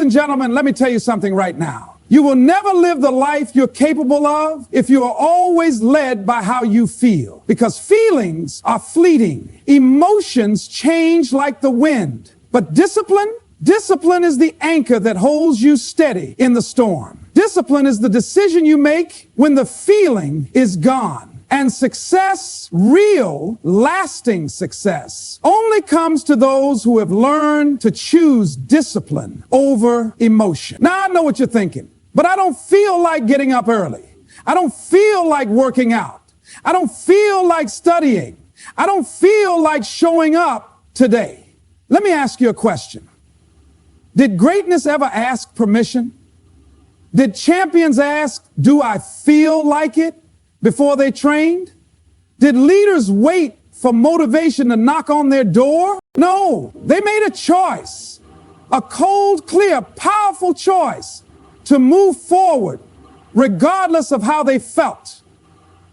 and gentlemen, let me tell you something right now. You will never live the life you're capable of if you are always led by how you feel. Because feelings are fleeting. Emotions change like the wind. But discipline is the anchor that holds you steady in the storm. Discipline is the decision you make when the feeling is gone. And success, real, lasting success, only comes to those who have learned to choose discipline over emotion. Now, I know what you're thinking, but I don't feel like getting up early. I don't feel like working out. I don't feel like studying. I don't feel like showing up today. Let me ask you a question. Did greatness ever ask permission? Did champions ask, do I feel like it, before they trained? Did leaders wait for motivation to knock on their door? No, they made a choice, a cold, clear, powerful choice to move forward regardless of how they felt.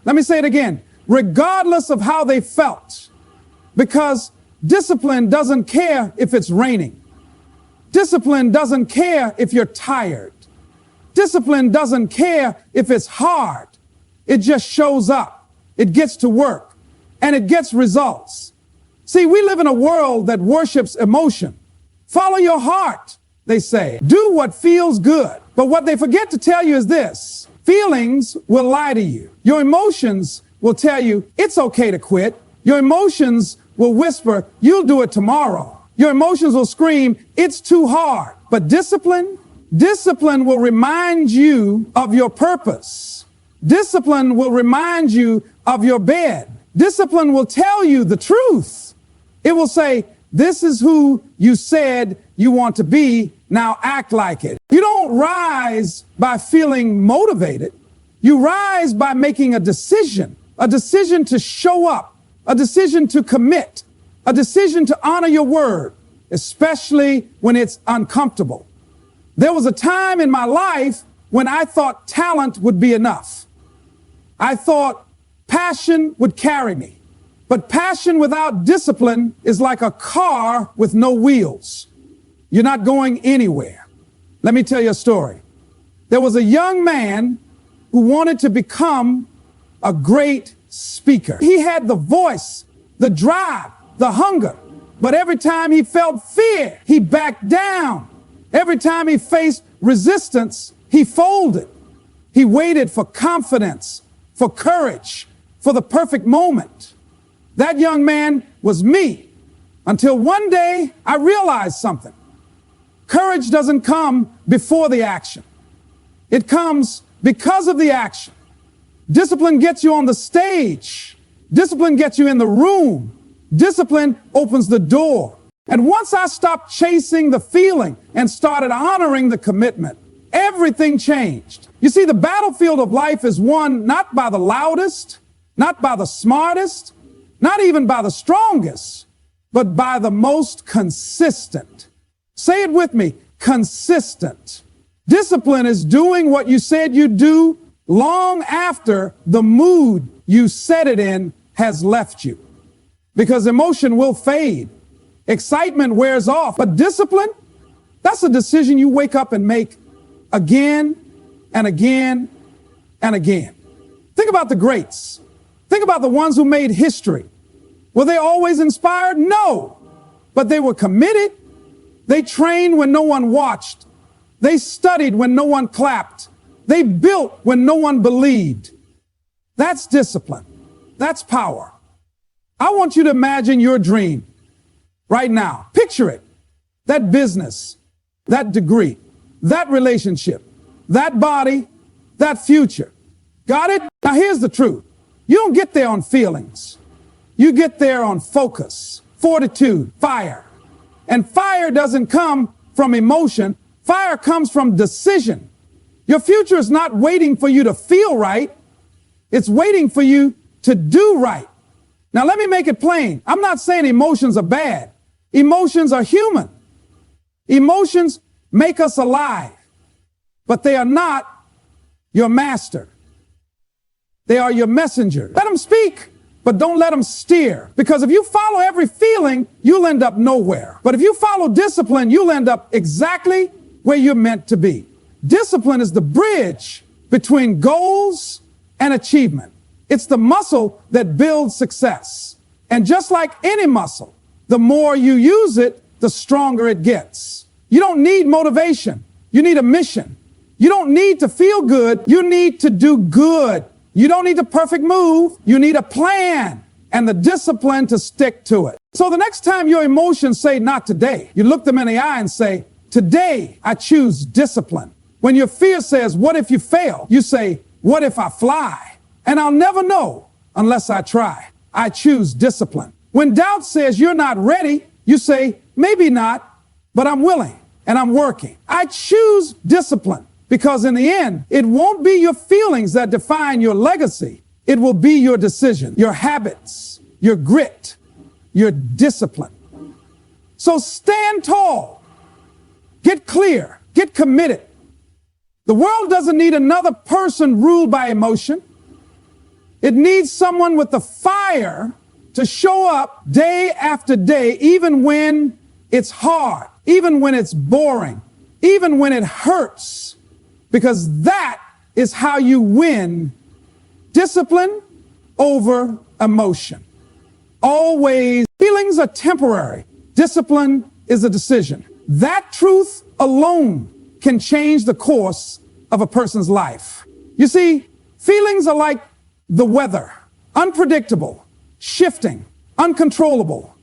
Let me say it again, regardless of how they felt, because discipline doesn't care if it's raining. Discipline doesn't care if you're tired. Discipline doesn't care if it's hard. It just shows up, it gets to work, and it gets results. See, we live in a world that worships emotion. Follow your heart, they say. Do what feels good. But what they forget to tell you is this. Feelings will lie to you. Your emotions will tell you it's okay to quit. Your emotions will whisper, you'll do it tomorrow. Your emotions will scream, it's too hard. But discipline will remind you of your purpose. Discipline will remind you of your bed. Discipline will tell you the truth. It will say, this is who you said you want to be. Now act like it. You don't rise by feeling motivated. You rise by making a decision to show up, a decision to commit, a decision to honor your word, especially when it's uncomfortable. There was a time in my life when I thought talent would be enough. I thought passion would carry me. But passion without discipline is like a car with no wheels. You're not going anywhere. Let me tell you a story. There was a young man who wanted to become a great speaker. He had the voice, the drive, the hunger. But every time he felt fear, he backed down. Every time he faced resistance, he folded. He waited for confidence, for courage, for the perfect moment. That young man was me, until one day I realized something. Courage doesn't come before the action. It comes because of the action. Discipline gets you on the stage. Discipline gets you in the room. Discipline opens the door. And once I stopped chasing the feeling and started honoring the commitment, everything changed. You see, the battlefield of life is won not by the loudest, not by the smartest, not even by the strongest, but by the most consistent. Say it with me, consistent. Discipline is doing what you said you'd do long after the mood you set it in has left you. Because emotion will fade. Excitement wears off. But discipline, that's a decision you wake up and make again and again and again. Think about the greats. Think about the ones who made history. Were they always inspired? No. But they were committed. They trained when no one watched. They studied when no one clapped. They built when no one believed. That's discipline. That's power. I want you to imagine your dream right now. Picture it. That business, that degree, that relationship, that body, that future. Got it? Now here's the truth. You don't get there on feelings. You get there on focus, fortitude, fire. And fire doesn't come from emotion. Fire comes from decision. Your future is not waiting for you to feel right. It's waiting for you to do right. Now, let me make it plain. I'm not saying emotions are bad. Emotions are human. Emotions make us alive, but they are not your master. They are your messenger. Let them speak, but don't let them steer. Because if you follow every feeling, you'll end up nowhere. But if you follow discipline, you'll end up exactly where you're meant to be. Discipline is the bridge between goals and achievement. It's the muscle that builds success. And just like any muscle, the more you use it, the stronger it gets. You don't need motivation. You need a mission. You don't need to feel good. You need to do good. You don't need the perfect move. You need a plan and the discipline to stick to it. So the next time your emotions say not today, you look them in the eye and say, today I choose discipline. When your fear says, what if you fail? You say, what if I fly? And I'll never know unless I try. I choose discipline. When doubt says you're not ready, you say, maybe not, but I'm willing and I'm working. I choose discipline because in the end, it won't be your feelings that define your legacy. It will be your decision, your habits, your grit, your discipline. So stand tall, get clear, get committed. The world doesn't need another person ruled by emotion. It needs someone with the fire to show up day after day, even when it's hard, even when it's boring, even when it hurts, because that is how you win discipline over emotion. Always, feelings are temporary. Discipline is a decision. That truth alone can change the course of a person's life. You see, feelings are like the weather, unpredictable, shifting, uncontrollable.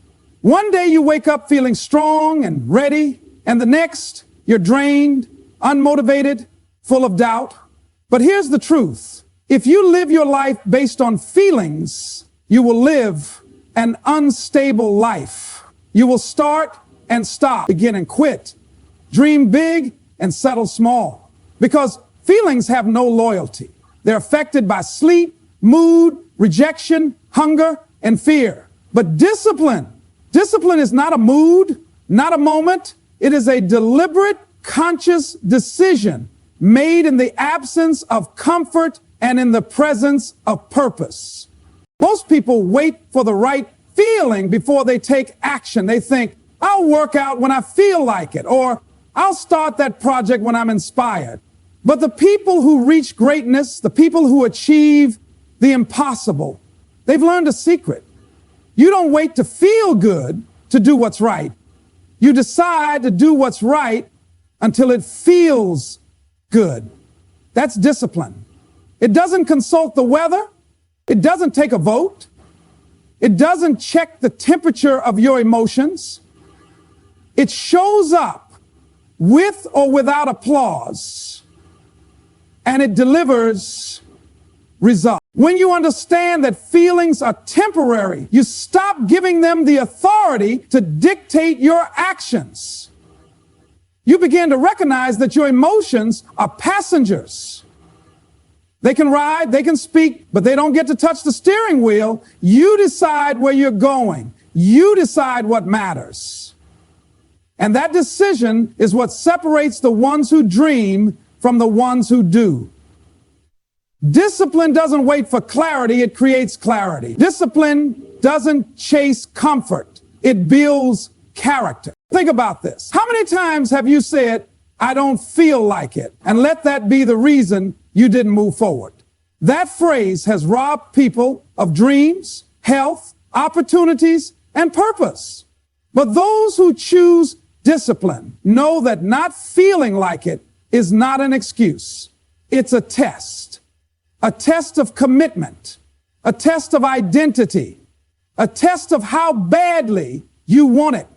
One day you wake up feeling strong and ready, and the next you're drained, unmotivated, full of doubt. But here's the truth. If you live your life based on feelings, you will live an unstable life. You will start and stop, begin and quit, dream big and settle small, because feelings have no loyalty. They're affected by sleep, mood, rejection, hunger, and fear. But discipline is not a mood, not a moment. It is a deliberate, conscious decision made in the absence of comfort and in the presence of purpose. Most people wait for the right feeling before they take action. They think, I'll work out when I feel like it, or I'll start that project when I'm inspired. But the people who reach greatness, the people who achieve the impossible, they've learned a secret. You don't wait to feel good to do what's right. You decide to do what's right until it feels good. That's discipline. It doesn't consult the weather. It doesn't take a vote. It doesn't check the temperature of your emotions. It shows up with or without applause, and it delivers results. When you understand that feelings are temporary, you stop giving them the authority to dictate your actions. You begin to recognize that your emotions are passengers. They can ride, they can speak, but they don't get to touch the steering wheel. You decide where you're going. You decide what matters. And that decision is what separates the ones who dream from the ones who do. Discipline doesn't wait for clarity, it creates clarity. Discipline doesn't chase comfort, it builds character. Think about this. How many times have you said, I don't feel like it, and let that be the reason you didn't move forward? That phrase has robbed people of dreams, health, opportunities, and purpose. But those who choose discipline know that not feeling like it is not an excuse. It's a test of commitment, a test of identity, a test of how badly you want it.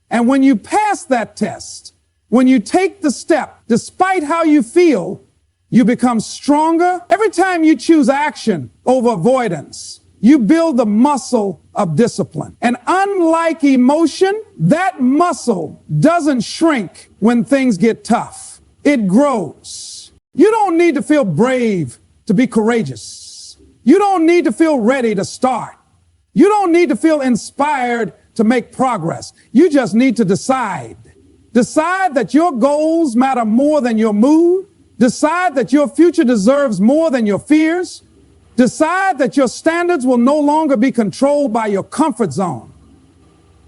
And when you pass that test, when you take the step, despite how you feel, you become stronger. Every time you choose action over avoidance, you build the muscle of discipline. And unlike emotion, that muscle doesn't shrink when things get tough. It grows. You don't need to feel brave to be courageous. You don't need to feel ready to start. You don't need to feel inspired to make progress. You just need to decide. Decide that your goals matter more than your mood. Decide that your future deserves more than your fears. Decide that your standards will no longer be controlled by your comfort zone.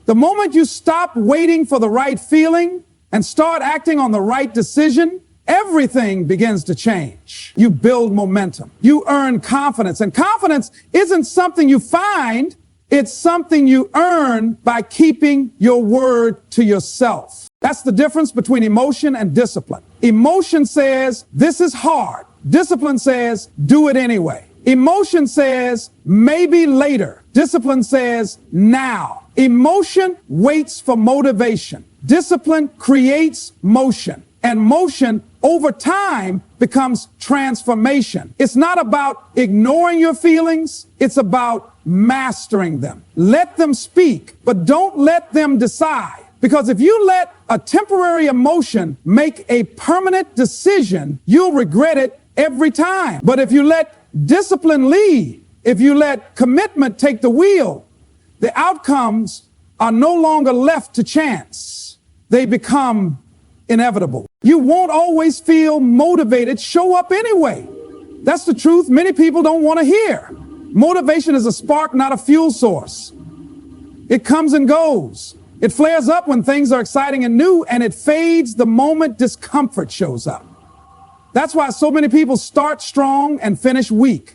The moment you stop waiting for the right feeling and start acting on the right decision, everything begins to change. You build momentum. You earn confidence. And confidence isn't something you find. It's something you earn by keeping your word to yourself. That's the difference between emotion and discipline. Emotion says, this is hard. Discipline says, do it anyway. Emotion says, maybe later. Discipline says, now. Emotion waits for motivation. Discipline creates motion. And motion over time becomes transformation. It's not about ignoring your feelings. It's about mastering them. Let them speak, but don't let them decide. Because if you let a temporary emotion make a permanent decision, you'll regret it every time. But if you let discipline lead, if you let commitment take the wheel, the outcomes are no longer left to chance. They become inevitable. You won't always feel motivated. Show up anyway. That's the truth many people don't want to hear. Motivation is a spark, not a fuel source. It comes and goes. It flares up when things are exciting and new, and it fades the moment discomfort shows up. That's why so many people start strong and finish weak.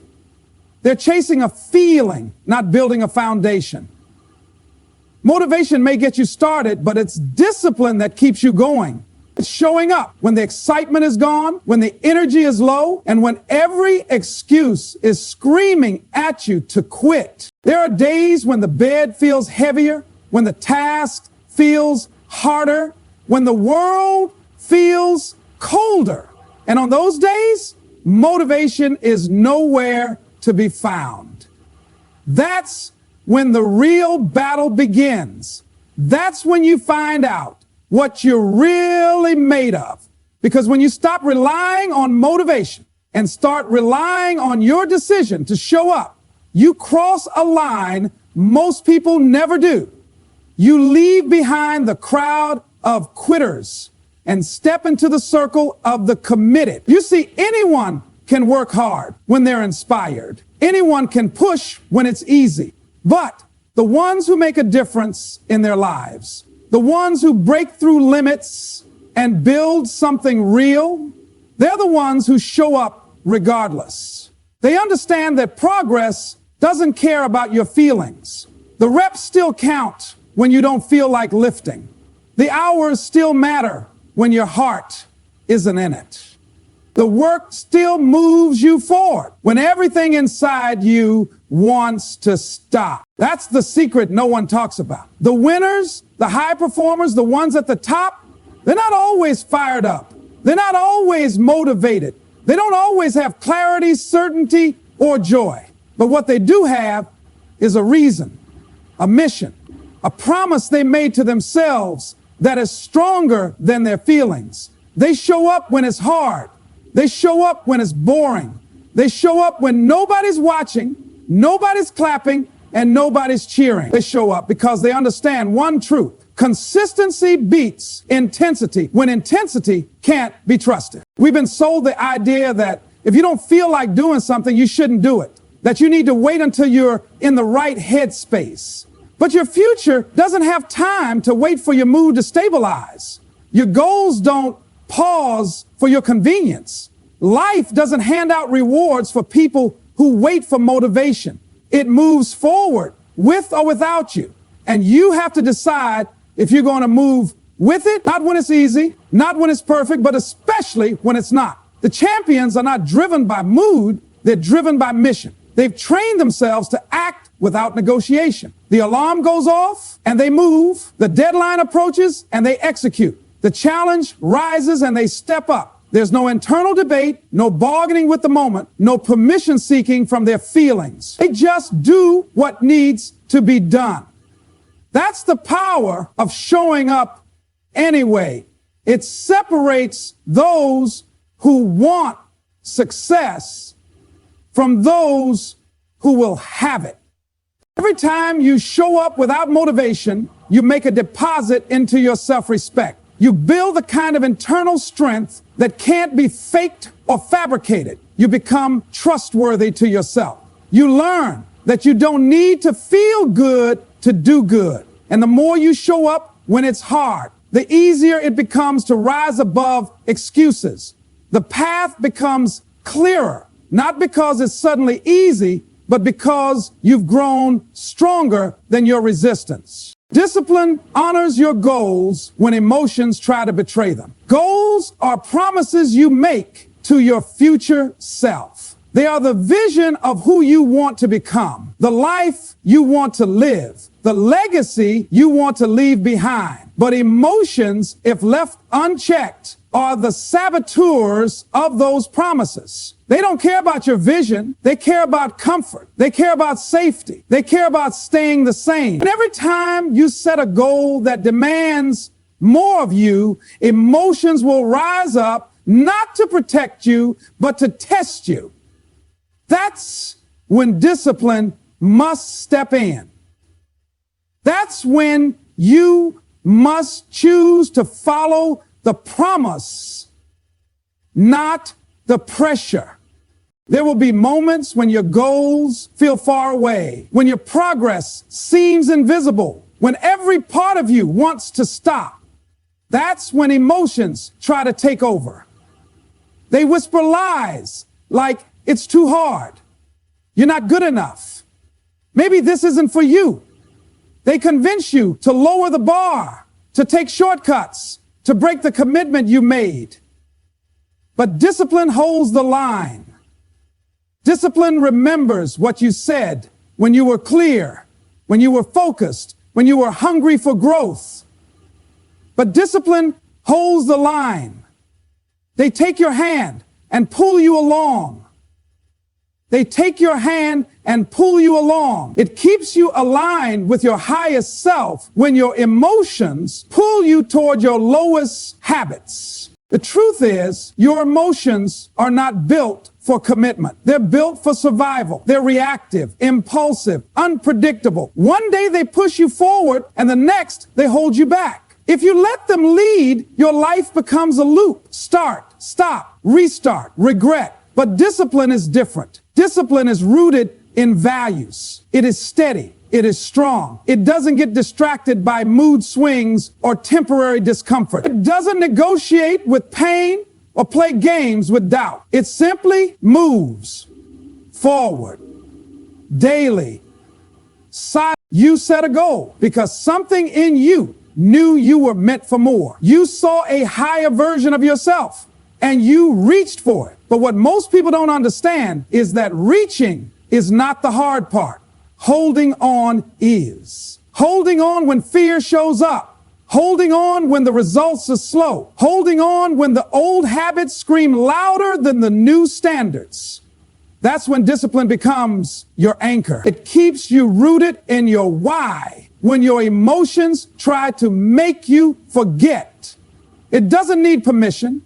They're chasing a feeling, not building a foundation. Motivation may get you started, but it's discipline that keeps you going. It's showing up when the excitement is gone, when the energy is low, and when every excuse is screaming at you to quit. There are days when the bed feels heavier, when the task feels harder, when the world feels colder. And on those days, motivation is nowhere to be found. That's when the real battle begins. That's when you find out what you're really made of. Because when you stop relying on motivation and start relying on your decision to show up, you cross a line most people never do. You leave behind the crowd of quitters and step into the circle of the committed. You see, anyone can work hard when they're inspired. Anyone can push when it's easy. But the ones who make a difference in their lives, the ones who break through limits and build something real, they're the ones who show up regardless. They understand that progress doesn't care about your feelings. The reps still count when you don't feel like lifting. The hours still matter when your heart isn't in it. The work still moves you forward when everything inside you wants to stop. That's the secret no one talks about. The winners, the high performers, the ones at the top, they're not always fired up. They're not always motivated. They don't always have clarity, certainty, or joy. But what they do have is a reason, a mission, a promise they made to themselves that is stronger than their feelings. They show up when it's hard. They show up when it's boring. They show up when nobody's watching, nobody's clapping, and nobody's cheering. They show up because they understand one truth. Consistency beats intensity when intensity can't be trusted. We've been sold the idea that if you don't feel like doing something, you shouldn't do it. That you need to wait until you're in the right headspace. But your future doesn't have time to wait for your mood to stabilize. Your goals don't pause for your convenience. Life doesn't hand out rewards for people who wait for motivation. It moves forward with or without you. And you have to decide if you're going to move with it, not when it's easy, not when it's perfect, but especially when it's not. The champions are not driven by mood, they're driven by mission. They've trained themselves to act without negotiation. The alarm goes off and they move. The deadline approaches and they execute. The challenge rises and they step up. There's no internal debate, no bargaining with the moment, no permission seeking from their feelings. They just do what needs to be done. That's the power of showing up anyway. It separates those who want success from those who will have it. Every time you show up without motivation, you make a deposit into your self-respect. You build the kind of internal strength that can't be faked or fabricated. You become trustworthy to yourself. You learn that you don't need to feel good to do good. And the more you show up when it's hard, the easier it becomes to rise above excuses. The path becomes clearer, not because it's suddenly easy, but because you've grown stronger than your resistance. Discipline honors your goals when emotions try to betray them. Goals are promises you make to your future self. They are the vision of who you want to become, the life you want to live, the legacy you want to leave behind. But emotions, if left unchecked, are the saboteurs of those promises. They don't care about your vision. They care about comfort. They care about safety. They care about staying the same. And every time you set a goal that demands more of you, emotions will rise up, not to protect you, but to test you. That's when discipline must step in. That's when you must choose to follow the promise, not the pressure. There will be moments when your goals feel far away, when your progress seems invisible, when every part of you wants to stop. That's when emotions try to take over. They whisper lies like it's too hard. You're not good enough. Maybe this isn't for you. They convince you to lower the bar, to take shortcuts, to break the commitment you made. But discipline holds the line. Discipline remembers what you said when you were clear, when you were focused, when you were hungry for growth. But discipline holds the line. They take your hand and pull you along. They take your hand and pull you along. It keeps you aligned with your highest self when your emotions pull you toward your lowest habits. The truth is, your emotions are not built for commitment. They're built for survival. They're reactive, impulsive, unpredictable. One day they push you forward and the next they hold you back. If you let them lead, your life becomes a loop. Start, stop, restart, regret. But discipline is different. Discipline is rooted in values. It is steady. It is strong. It doesn't get distracted by mood swings or temporary discomfort. It doesn't negotiate with pain or play games with doubt. It simply moves forward daily. You set a goal because something in you knew you were meant for more. You saw a higher version of yourself and you reached for it. But what most people don't understand is that reaching is not the hard part. Holding on is. Holding on when fear shows up. Holding on when the results are slow. Holding on when the old habits scream louder than the new standards. That's when discipline becomes your anchor. It keeps you rooted in your why when your emotions try to make you forget. It doesn't need permission.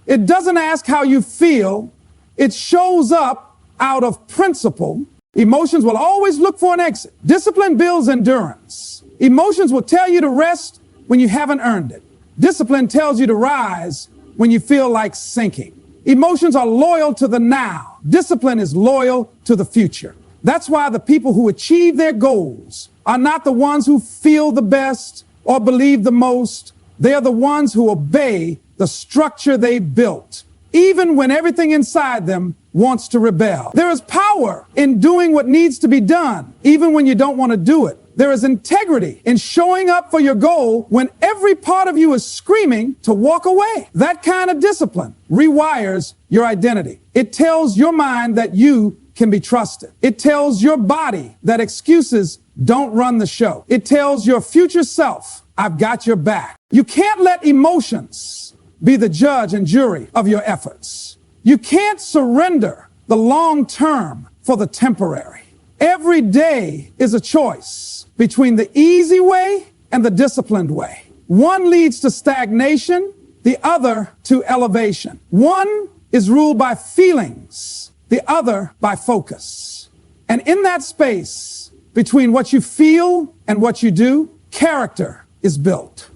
It doesn't ask how you feel. It shows up out of principle. Emotions will always look for an exit. Discipline builds endurance. Emotions will tell you to rest when you haven't earned it. Discipline tells you to rise when you feel like sinking. Emotions are loyal to the now. Discipline is loyal to the future. That's why the people who achieve their goals are not the ones who feel the best or believe the most. They are the ones who obey the structure they built, even when everything inside them wants to rebel. There is power in doing what needs to be done, even when you don't want to do it. There is integrity in showing up for your goal when every part of you is screaming to walk away. That kind of discipline rewires your identity. It tells your mind that you can be trusted. It tells your body that excuses don't run the show. It tells your future self, I've got your back. You can't let emotions be the judge and jury of your efforts. You can't surrender the long term for the temporary. Every day is a choice between the easy way and the disciplined way. One leads to stagnation, the other to elevation. One is ruled by feelings, the other by focus. And in that space between what you feel and what you do, character is built.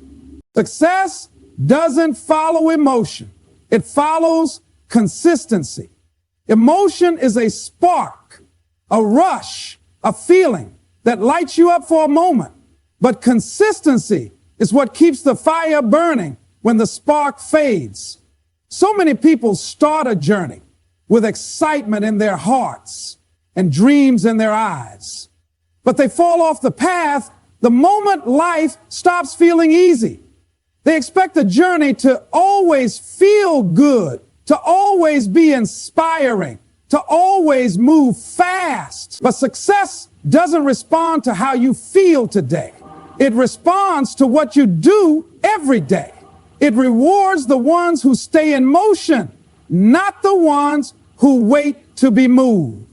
Success doesn't follow emotion. It follows consistency. Emotion is a spark, a rush, a feeling that lights you up for a moment. But consistency It's what keeps the fire burning when the spark fades. So many people start a journey with excitement in their hearts and dreams in their eyes, but they fall off the path the moment life stops feeling easy. They expect the journey to always feel good, to always be inspiring, to always move fast. But success doesn't respond to how you feel today. It responds to what you do every day. It rewards the ones who stay in motion, not the ones who wait to be moved.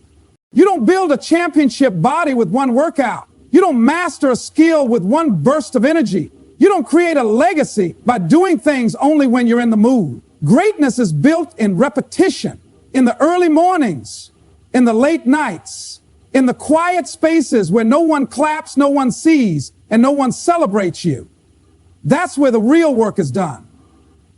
You don't build a championship body with one workout. You don't master a skill with one burst of energy. You don't create a legacy by doing things only when you're in the mood. Greatness is built in repetition, in the early mornings, in the late nights, in the quiet spaces where no one claps, no one sees, and no one celebrates you. That's where the real work is done.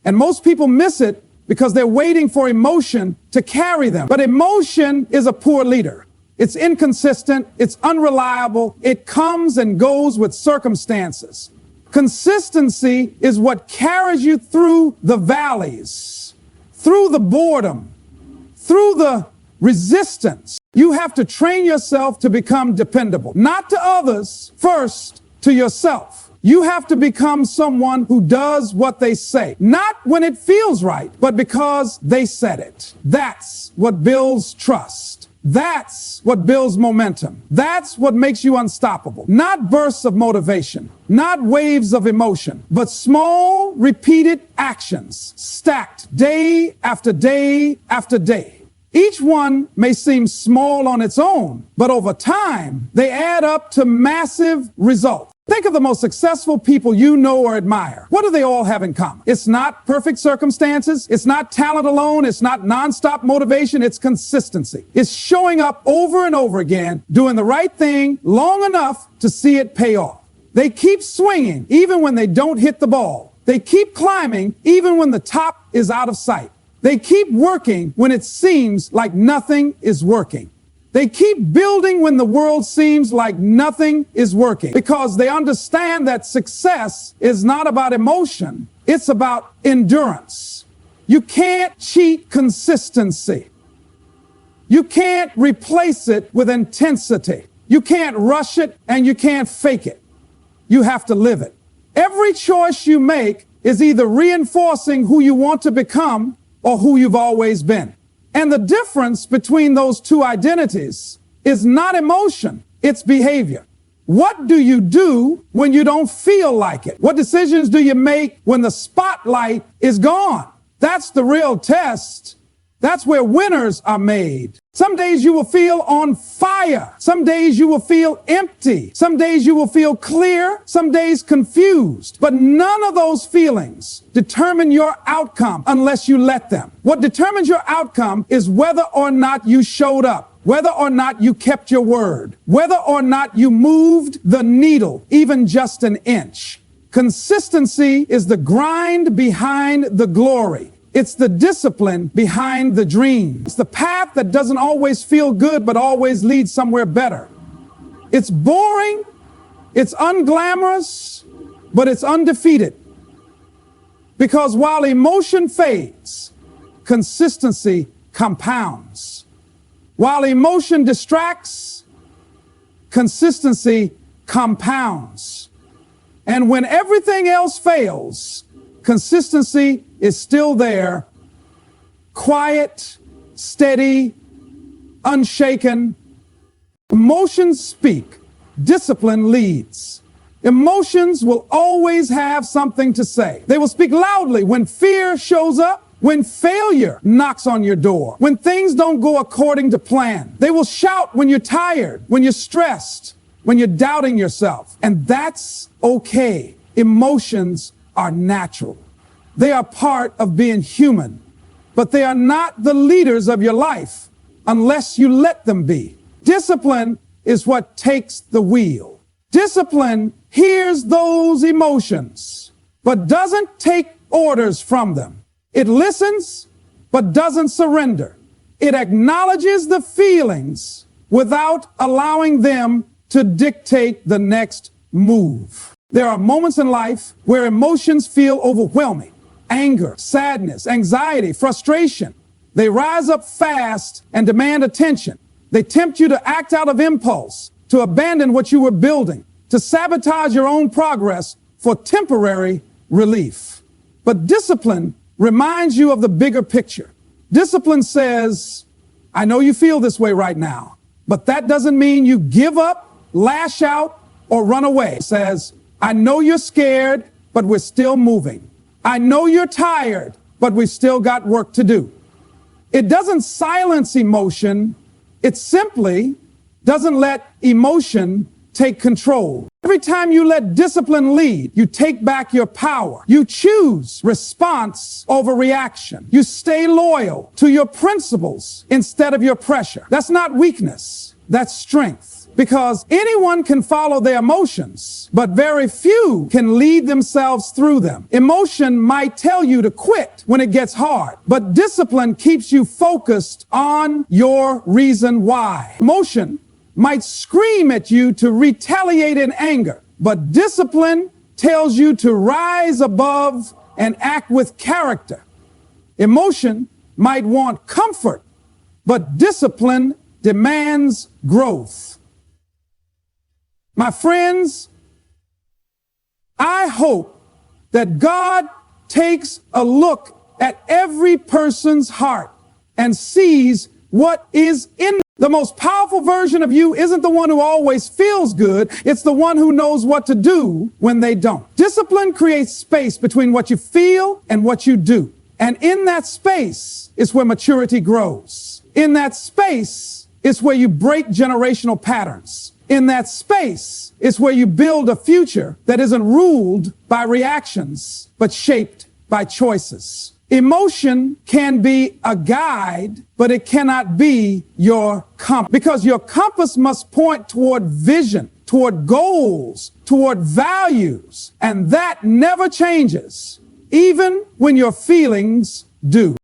And most people miss it because they're waiting for emotion to carry them. But emotion is a poor leader. It's inconsistent, it's unreliable, it comes and goes with circumstances. Consistency is what carries you through the valleys, through the boredom, through the resistance. You have to train yourself to become dependable, not to others, first to yourself. You have to become someone who does what they say, not when it feels right, but because they said it. That's what builds trust. That's what builds momentum. That's what makes you unstoppable. Not bursts of motivation, not waves of emotion, but small, repeated actions stacked day after day after day. Each one may seem small on its own, but over time, they add up to massive results. Think of the most successful people you know or admire. What do they all have in common? It's not perfect circumstances. It's not talent alone. It's not nonstop motivation. It's consistency. It's showing up over and over again, doing the right thing long enough to see it pay off. They keep swinging even when they don't hit the ball. They keep climbing even when the top is out of sight. They keep working when it seems like nothing is working. They keep building when the world seems like nothing is working, because they understand that success is not about emotion. It's about endurance. You can't cheat consistency. You can't replace it with intensity. You can't rush it and you can't fake it. You have to live it. Every choice you make is either reinforcing who you want to become or who you've always been. And the difference between those two identities is not emotion, it's behavior. What do you do when you don't feel like it? What decisions do you make when the spotlight is gone? That's the real test. That's where winners are made. Some days you will feel on fire. Some days you will feel empty. Some days you will feel clear. Some days confused. But none of those feelings determine your outcome unless you let them. What determines your outcome is whether or not you showed up, whether or not you kept your word, whether or not you moved the needle even just an inch. Consistency is the grind behind the glory. It's the discipline behind the dream. It's the path that doesn't always feel good, but always leads somewhere better. It's boring, it's unglamorous, but it's undefeated. Because while emotion fades, consistency compounds. While emotion distracts, consistency compounds. And when everything else fails, consistency is still there, quiet, steady, unshaken. Emotions speak, discipline leads. Emotions will always have something to say. They will speak loudly when fear shows up, when failure knocks on your door, when things don't go according to plan. They will shout when you're tired, when you're stressed, when you're doubting yourself. And that's okay. Emotions are natural. They are part of being human, but they are not the leaders of your life unless you let them be. Discipline is what takes the wheel. Discipline hears those emotions, but doesn't take orders from them. It listens, but doesn't surrender. It acknowledges the feelings without allowing them to dictate the next move. There are moments in life where emotions feel overwhelming. Anger, sadness, anxiety, frustration. They rise up fast and demand attention. They tempt you to act out of impulse, to abandon what you were building, to sabotage your own progress for temporary relief. But discipline reminds you of the bigger picture. Discipline says, I know you feel this way right now, but that doesn't mean you give up, lash out, or run away. It says, I know you're scared, but we're still moving. I know you're tired, but we've still got work to do. It doesn't silence emotion. It simply doesn't let emotion take control. Every time you let discipline lead, you take back your power. You choose response over reaction. You stay loyal to your principles instead of your pressure. That's not weakness. That's strength. Because anyone can follow their emotions, but very few can lead themselves through them. Emotion might tell you to quit when it gets hard, but discipline keeps you focused on your reason why. Emotion might scream at you to retaliate in anger, but discipline tells you to rise above and act with character. Emotion might want comfort, but discipline demands growth. My friends, I hope that God takes a look at every person's heart and sees what is in. The most powerful version of you isn't the one who always feels good. It's the one who knows what to do when they don't. Discipline creates space between what you feel and what you do. And in that space is where maturity grows. In that space is where you break generational patterns. In that space is where you build a future that isn't ruled by reactions, but shaped by choices. Emotion can be a guide, but it cannot be your compass. Because your compass must point toward vision, toward goals, toward values. And that never changes, even when your feelings do.